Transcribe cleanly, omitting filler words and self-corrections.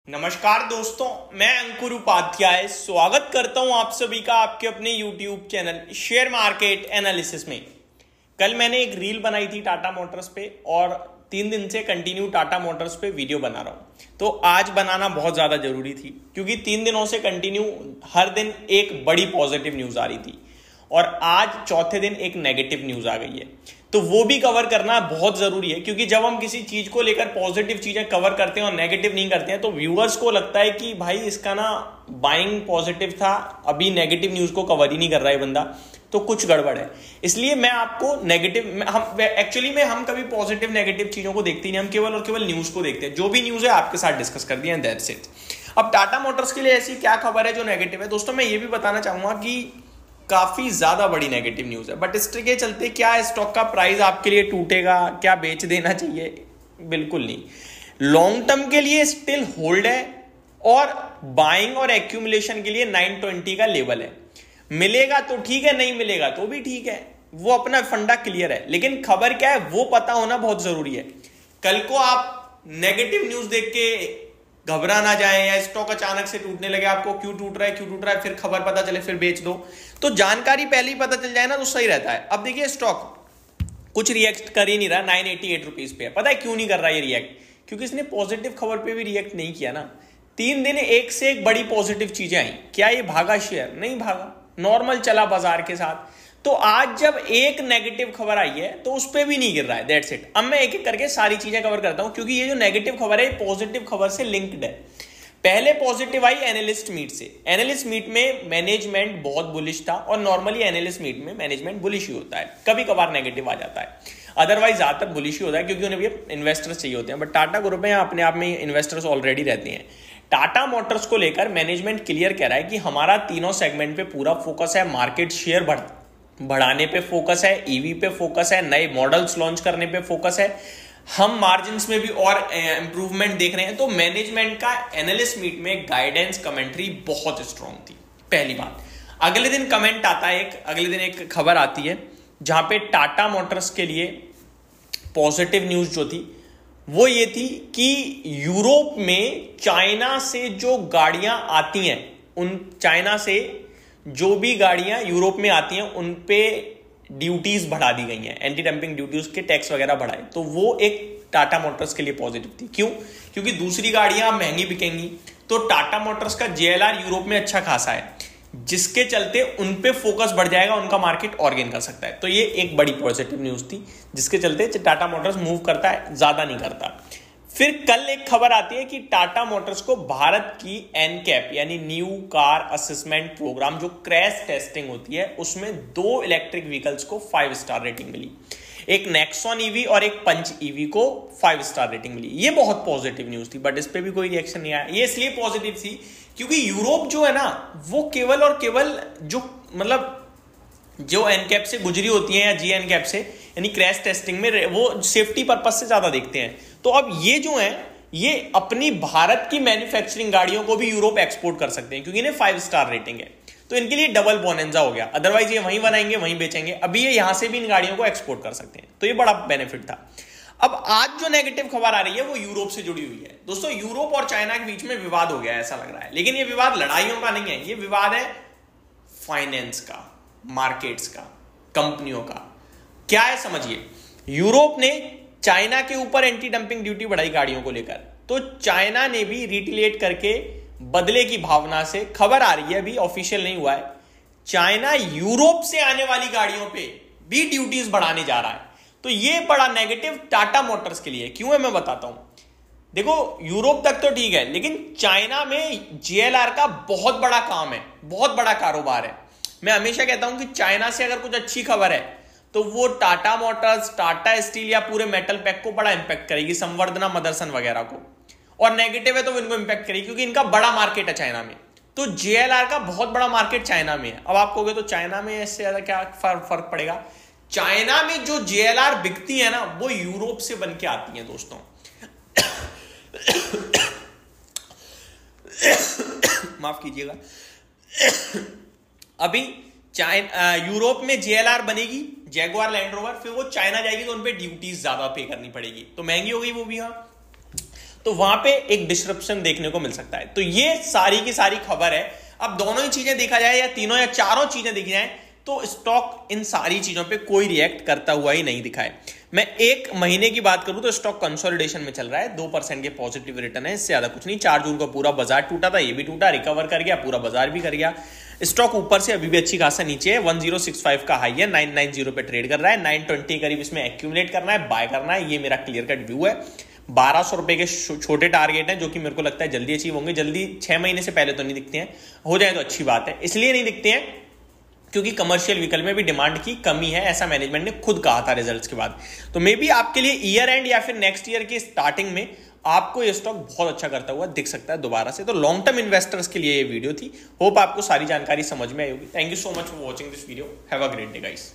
नमस्कार दोस्तों, मैं अंकुर उपाध्याय स्वागत करता हूं आप सभी का आपके अपने YouTube channel share market analysis में। कल मैंने एक रील बनाई थी टाटा मोटर्स पे और 3 दिन से कंटिन्यू टाटा मोटर्स पे वीडियो बना रहा हूं। तो आज बनाना बहुत ज्यादा जरूरी थी क्योंकि 3 दिनों से कंटिन्यू हर दिन एक बड़ी पॉजिटिव न्यूज आ रही थी और आज चौथे दिन एक नेगेटिव न्यूज आ गई है। तो वो भी कवर करना बहुत जरूरी है क्योंकि जब हम किसी चीज को लेकर पॉजिटिव चीजें कवर करते हैं और नेगेटिव नहीं करते हैं तो व्यूअर्स को लगता है कि भाई इसका ना बाइंग पॉजिटिव था, अभी नेगेटिव न्यूज को कवर ही नहीं कर रहा है बंदा, तो कुछ गड़बड़ है। इसलिए मैं आपको नेगेटिव, हम कभी पॉजिटिव नेगेटिव चीजों को देखते नहीं, हम केवल और केवल न्यूज को देखते हैं। जो भी न्यूज है आपके साथ डिस्कस कर दिया, दैट्स इट। अब टाटा मोटर्स के लिए ऐसी क्या खबर है जो नेगेटिव है? दोस्तों मैं ये भी बताना चाहूंगा कि काफी ज्यादा बड़ी नेगेटिव न्यूज है, बट इसके चलते क्या स्टॉक का प्राइस आपके लिए टूटेगा, क्या बेच देना चाहिए? बिल्कुल नहीं। लॉन्ग टर्म के लिए स्टिल होल्ड है और बाइंग और एक्यूमुलेशन के लिए 920 का लेवल है। मिलेगा तो ठीक है, नहीं मिलेगा तो भी ठीक है, वो अपना फंडा क्लियर है। लेकिन खबर क्या है वो पता होना बहुत जरूरी है। कल को आप नेगेटिव न्यूज देख के घबरा ना जाए या स्टॉक अचानक से टूटने लगे, आपको क्यों टूट रहा है, फिर खबर पता चले फिर बेच दो। तो जानकारी पहले ही पता चल जाए ना तो सही रहता है। अब देखिए स्टॉक कुछ रिएक्ट कर ही नहीं रहा, 988 रुपीज पे है। पता है क्यों नहीं कर रहा ये रिएक्ट? क्योंकि इसने पॉजिटिव खबर पे भी रिएक्ट नहीं किया ना। 3 दिन एक से एक बड़ी पॉजिटिव चीजें आई। क्या ये भागा शेयर? नहीं भागा, नॉर्मल चला बाजार के साथ। तो आज जब एक नेगेटिव खबर आई है तो उस पर भी नहीं गिर रहा है, दैट्स इट। अब मैं एक एक करके सारी चीजें कवर करता हूं क्योंकि ये जो नेगेटिव खबर है पॉजिटिव खबर से लिंक्ड है। पहले पॉजिटिव आई एनालिस्ट मीट से। एनालिस्ट मीट में मैनेजमेंट बहुत बुलिश था और नॉर्मली एनालिस्ट मीट में मैनेजमेंट बुलिश ही होता है, कभी कभार नेगेटिव आ जाता है, अदरवाइज ज्यादातर बुलिश ही होता है क्योंकि उन्हें भी इन्वेस्टर्स चाहिए होते हैं। बट टाटा ग्रुप में अपने आप में इन्वेस्टर्स ऑलरेडी रहते हैं। टाटा मोटर्स को लेकर मैनेजमेंट क्लियर कह रहा है कि हमारा तीनों सेगमेंट पे पूरा फोकस है, मार्केट शेयर बढ़ाने पे फोकस है, ईवी पे फोकस है, नए मॉडल्स लॉन्च करने पे फोकस है, हम मार्जिन्स में भी और इंप्रूवमेंट देख रहे हैं। तो मैनेजमेंट का एनालिस्ट मीट में गाइडेंस कमेंट्री बहुत स्ट्रांग थी, पहली बात। अगले दिन कमेंट आता है, अगले दिन एक खबर आती है जहां पे टाटा मोटर्स के लिए पॉजिटिव न्यूज जो थी वो ये थी कि यूरोप में चाइना से जो गाड़ियां आती हैं, उन चाइना से जो भी गाड़ियां यूरोप में आती हैं उन पे ड्यूटीज बढ़ा दी गई हैं, एंटी डंपिंग ड्यूटीज के टैक्स वगैरह बढ़ाए। तो वो एक टाटा मोटर्स के लिए पॉजिटिव थी। क्यों? क्योंकि दूसरी गाड़ियां महंगी बिकेंगी तो टाटा मोटर्स का जेएलआर यूरोप में अच्छा खासा है, जिसके चलते उन पे फोकस बढ़ जाएगा, उनका मार्केट और गेन कर सकता है। तो ये एक बड़ी पॉजिटिव न्यूज थी जिसके चलते टाटा मोटर्स मूव करता है, ज्यादा नहीं करता। फिर कल एक खबर आती है कि टाटा मोटर्स को भारत की एनकैप यानी न्यू कार असेसमेंट प्रोग्राम जो क्रैश टेस्टिंग होती है उसमें 2 इलेक्ट्रिक व्हीकल्स को 5 स्टार रेटिंग मिली। एक नेक्सॉन ईवी और एक पंच ईवी को 5 स्टार रेटिंग मिली। ये बहुत पॉजिटिव न्यूज थी, बट इस पे भी कोई रिएक्शन नहीं आया। ये इसलिए पॉजिटिव थी क्योंकि यूरोप जो है ना वो केवल और केवल जो एनकैप से गुजरी होती है या जी एनकैप से यानी क्रैश टेस्टिंग में वो सेफ्टी पर्पज से ज्यादा देखते हैं। तो अब ये जो है ये अपनी भारत की मैन्युफैक्चरिंग गाड़ियों को भी यूरोप एक्सपोर्ट कर सकते हैं क्योंकि इन्हें 5 स्टार रेटिंग है। तो इनके लिए डबल बोनेंजा हो गया, अदरवाइज ये वहीं बनाएंगे वहीं बेचेंगे। अभी ये यहां से भी इन गाड़ियों को एक्सपोर्ट कर सकते हैं, तो ये बड़ा बेनिफिट था। अब आज जो नेगेटिव खबर आ रही है वो यूरोप से जुड़ी हुई है। दोस्तों यूरोप और चाइना के बीच में विवाद हो गया ऐसा लग रहा है, लेकिन ये विवाद लड़ाइयों का नहीं है, ये विवाद है फाइनेंस का, मार्केट्स का, कंपनियों का। क्या है समझिए, यूरोप ने चाइना के ऊपर एंटी डंपिंग ड्यूटी बढ़ाई गाड़ियों को लेकर, तो चाइना ने भी रिटेलिएट करके बदले की भावना से, खबर आ रही है अभी ऑफिशियल नहीं हुआ है, चाइना यूरोप से आने वाली गाड़ियों पे भी ड्यूटीज बढ़ाने जा रहा है। तो ये बड़ा नेगेटिव टाटा मोटर्स के लिए। क्यों है मैं बताता हूं। देखो यूरोप तक तो ठीक है, लेकिन चाइना में जेएलआर का बहुत बड़ा काम है, बहुत बड़ा कारोबार है। मैं हमेशा कहता हूं कि चाइना से अगर कुछ अच्छी खबर है तो वो टाटा मोटर्स, टाटा स्टील या पूरे मेटल पैक को बड़ा इंपैक्ट करेगी, संवर्धना मदरसन वगैरह को। और नेगेटिव है तो इनको इंपैक्ट करेगी क्योंकि इनका बड़ा मार्केट है चाइना में। तो जेएलआर का बहुत बड़ा मार्केट चाइना में है। अब आप कहोगे तो चाइना में इससे ज्यादा क्या फर्क पड़ेगा? चाइना में जो जेएलआर बिकती है ना वो यूरोप से बन के आती है दोस्तों। माफ कीजिएगा। अभी यूरोप में जेएलआर बनेगी, जैगुआर लैंड रोवर, फिर वो चाइना जाएगी तो उन पे ड्यूटीज ज्यादा पे करनी पड़ेगी, तो महंगी हो गई वो भी। हाँ, तो वहां पे एक डिस्ट्रप्शन देखने को मिल सकता है। तो ये सारी की सारी खबर है। अब दोनों ही चीजें देखा जाए या तीनों या चारों चीजें देखी जाए तो स्टॉक इन सारी चीजों पे कोई रिएक्ट करता हुआ ही नहीं दिखा है। मैं एक महीने की बात करूं तो स्टॉक कंसोलिडेशन में चल रहा है, 2% के पॉजिटिव रिटर्न है, इससे ज्यादा कुछ नहीं। 4 जून को पूरा बाजार टूटा था, ये भी टूटा, रिकवर कर गया, पूरा बाजार भी कर गया। स्टॉक ऊपर से अभी भी अच्छी खासा नीचे है, 1065 का हाई है, 990 पे ट्रेड कर रहा है, 920 करीब इसमें एक्यूमुलेट करना है, बाय करना है, ये मेरा क्लियर कट व्यू है। 1200 रुपए के छोटे टारगेट हैं जो कि मेरे को लगता है जल्दी अचीव होंगे। जल्दी 6 महीने से पहले तो नहीं दिखते हैं, हो जाए तो अच्छी बात है। इसलिए नहीं दिखते हैं क्योंकि कमर्शियल व्हीकल में भी डिमांड की कमी है, ऐसा मैनेजमेंट ने खुद कहा था रिजल्ट्स के बाद। तो मे बी आपके लिए ईयर एंड या फिर नेक्स्ट ईयर की स्टार्टिंग में आपको ये स्टॉक बहुत अच्छा करता हुआ दिख सकता है दोबारा से। तो लॉन्ग टर्म इन्वेस्टर्स के लिए ये वीडियो थी। होप आपको सारी जानकारी समझ में आई होगी। Thank you so much for watching this video. Have a great day guys.